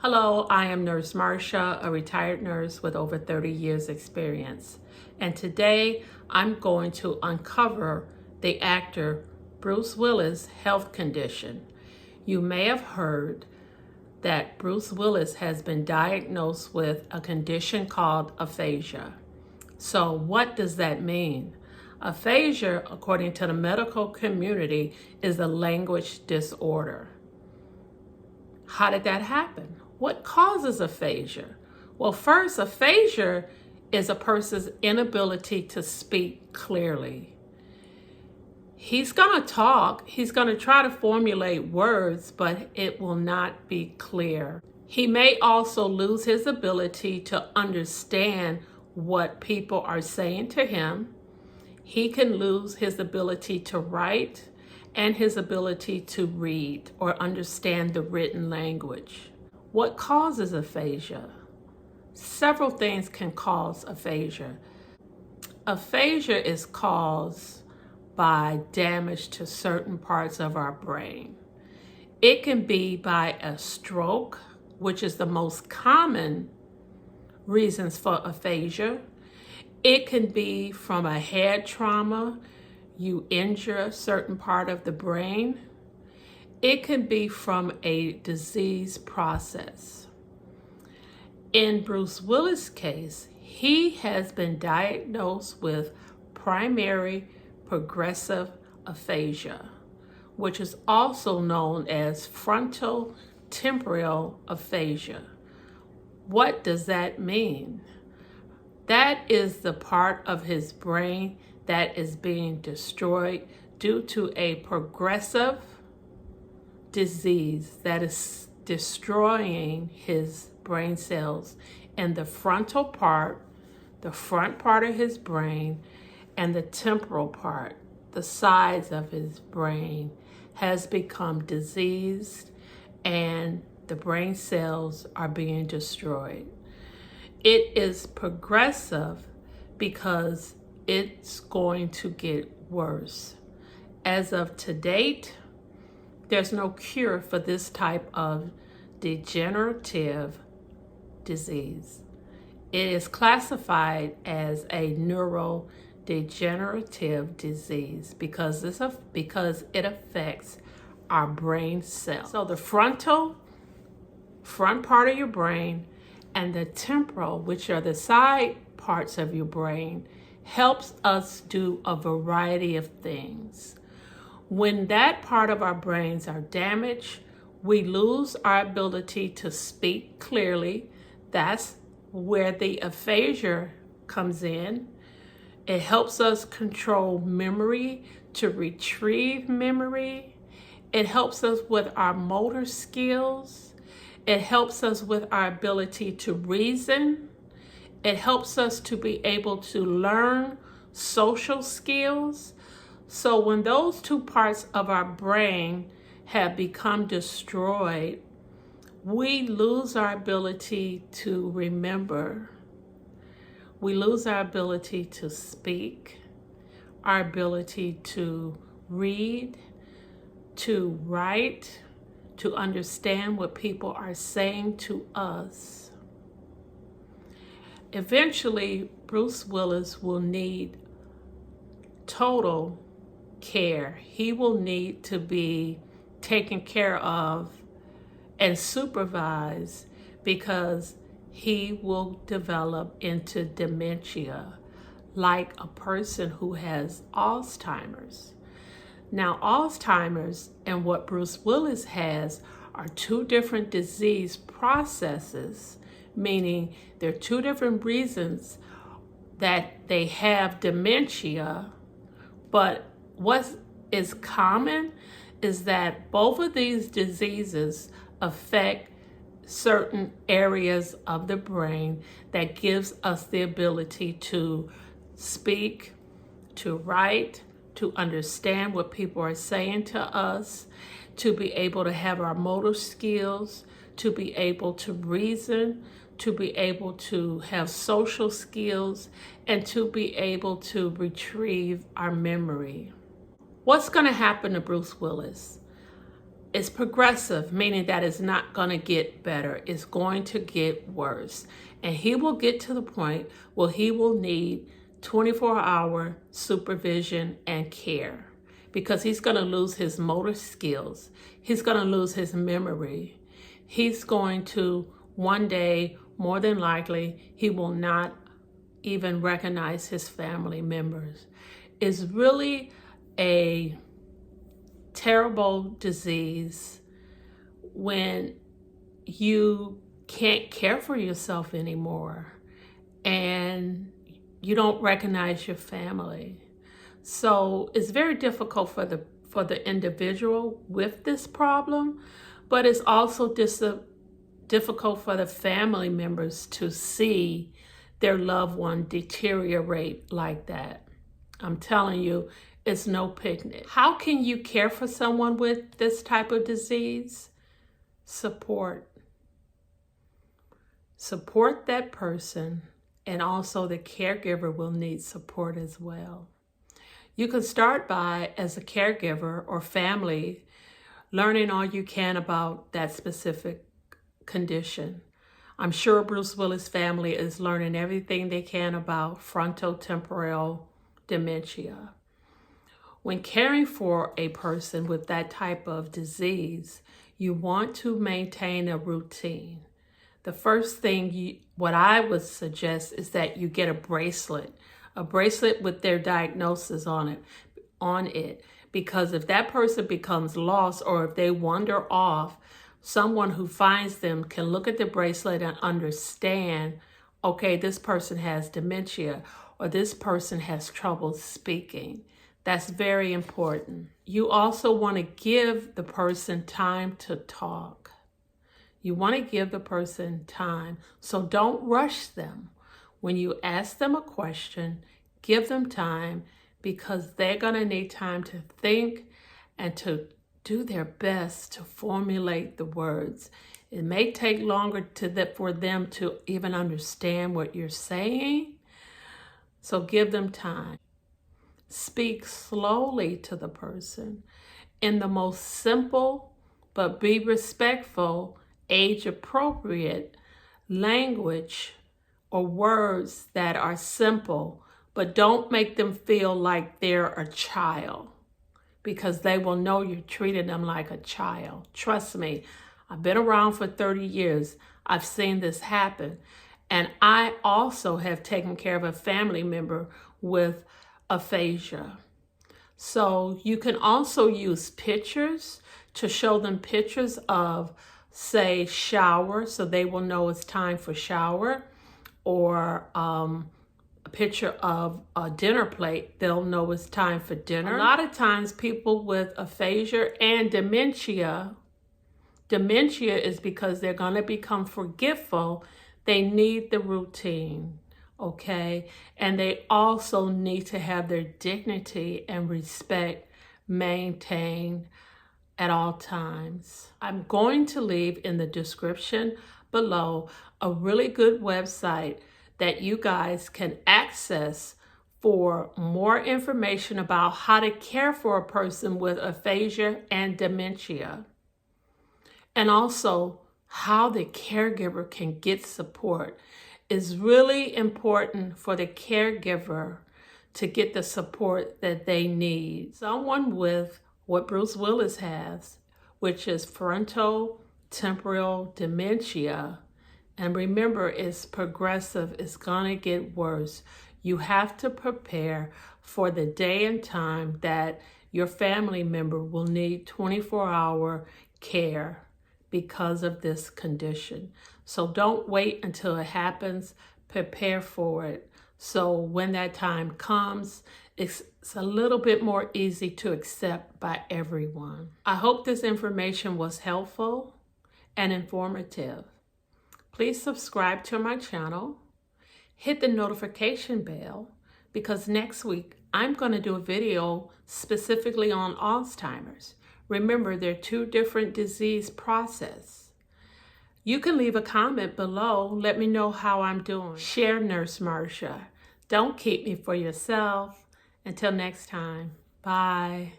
Hello, I am Nurse Marcia, a retired nurse with over 30 years experience. And today I'm going to uncover the actor Bruce Willis' health condition. You may have heard that Bruce Willis has been diagnosed with a condition called aphasia. So what does that mean? Aphasia, according to the medical community, is a language disorder. How did that happen? What causes aphasia? Well, first, aphasia is a person's inability to speak clearly. He's going to talk, he's going to try to formulate words, but it will not be clear. He may also lose his ability to understand what people are saying to him. He can lose his ability to write and his ability to read or understand the written language. What causes aphasia? Several things can cause aphasia. Aphasia is caused by damage to certain parts of our brain. It can be by a stroke, which is the most common reasons for aphasia. It can be from a head trauma. You injure a certain part of the brain. It can be from a disease process. In Bruce Willis' case, he has been diagnosed with primary progressive aphasia, which is also known as frontal temporal aphasia. What does that mean? That is the part of his brain that is being destroyed due to a progressive disease that is destroying his brain cells in the frontal part, the front part of his brain, and the temporal part, the sides of his brain, has become diseased and the brain cells are being destroyed. It is progressive because it's going to get worse. As of to date, there's no cure for this type of degenerative disease. It is classified as a neurodegenerative disease because it affects our brain cells. So the front part of your brain and the temporal, which are the side parts of your brain, helps us do a variety of things. When that part of our brains are damaged, we lose our ability to speak clearly. That's where the aphasia comes in. It helps us control memory, to retrieve memory. It helps us with our motor skills. It helps us with our ability to reason. It helps us to be able to learn social skills. So when those two parts of our brain have become destroyed, we lose our ability to remember. We lose our ability to speak, our ability to read, to write, to understand what people are saying to us. Eventually, Bruce Willis will need total care. He will need to be taken care of and supervised because he will develop into dementia, like a person who has Alzheimer's. Now, Alzheimer's and what Bruce Willis has are two different disease processes, meaning there are two different reasons that they have dementia, but what is common is that both of these diseases affect certain areas of the brain that gives us the ability to speak, to write, to understand what people are saying to us, to be able to have our motor skills, to be able to reason, to be able to have social skills, and to be able to retrieve our memory. What's going to happen to Bruce Willis? It's progressive, meaning that it's not going to get better. It's going to get worse. And he will get to the point where he will need 24-hour supervision and care, because he's going to lose his motor skills. He's going to lose his memory. He's going to, one day, more than likely, he will not even recognize his family members. It's really a terrible disease when you can't care for yourself anymore and you don't recognize your family. So it's very difficult for the individual with this problem, but it's also difficult for the family members to see their loved one deteriorate like that. I'm telling you, it's no picnic. How can you care for someone with this type of disease? Support. Support that person, and also the caregiver will need support as well. You can start by, as a caregiver or family, learning all you can about that specific condition. I'm sure Bruce Willis' family is learning everything they can about frontotemporal dementia. When caring for a person with that type of disease, you want to maintain a routine. The first thing what I would suggest is that you get a bracelet with their diagnosis on it, because if that person becomes lost or if they wander off, someone who finds them can look at the bracelet and understand, okay, this person has dementia or this person has trouble speaking. That's very important. You also want to give the person time to talk. You want to give the person time. So don't rush them. When you ask them a question, give them time, because they're going to need time to think and to do their best to formulate the words. It may take longer for them to even understand what you're saying. So give them time. Speak slowly to the person in the most simple, but be respectful, age-appropriate language or words that are simple, but don't make them feel like they're a child, because they will know you're treating them like a child. Trust me, I've been around for 30 years. I've seen this happen. And I also have taken care of a family member with aphasia. So you can also use pictures to show them pictures of, say, shower, so they will know it's time for shower, or a picture of a dinner plate, they'll know it's time for dinner. A lot of times people with aphasia and dementia is because they're going to become forgetful. They need the routine, okay? And they also need to have their dignity and respect maintained at all times. I'm going to leave in the description below a really good website that you guys can access for more information about how to care for a person with aphasia and dementia, and also how the caregiver can get support. It's really important for the caregiver to get the support that they need. Someone with what Bruce Willis has, which is frontotemporal dementia, and remember, it's progressive, it's gonna get worse. You have to prepare for the day and time that your family member will need 24-hour care because of this condition. So don't wait until it happens, prepare for it. So when that time comes, it's a little bit more easy to accept by everyone. I hope this information was helpful and informative. Please subscribe to my channel, hit the notification bell, because next week I'm going to do a video specifically on Alzheimer's. Remember, there are two different disease processes. You can leave a comment below. Let me know how I'm doing. Share Nurse Marcia. Don't keep me for yourself. Until next time, bye.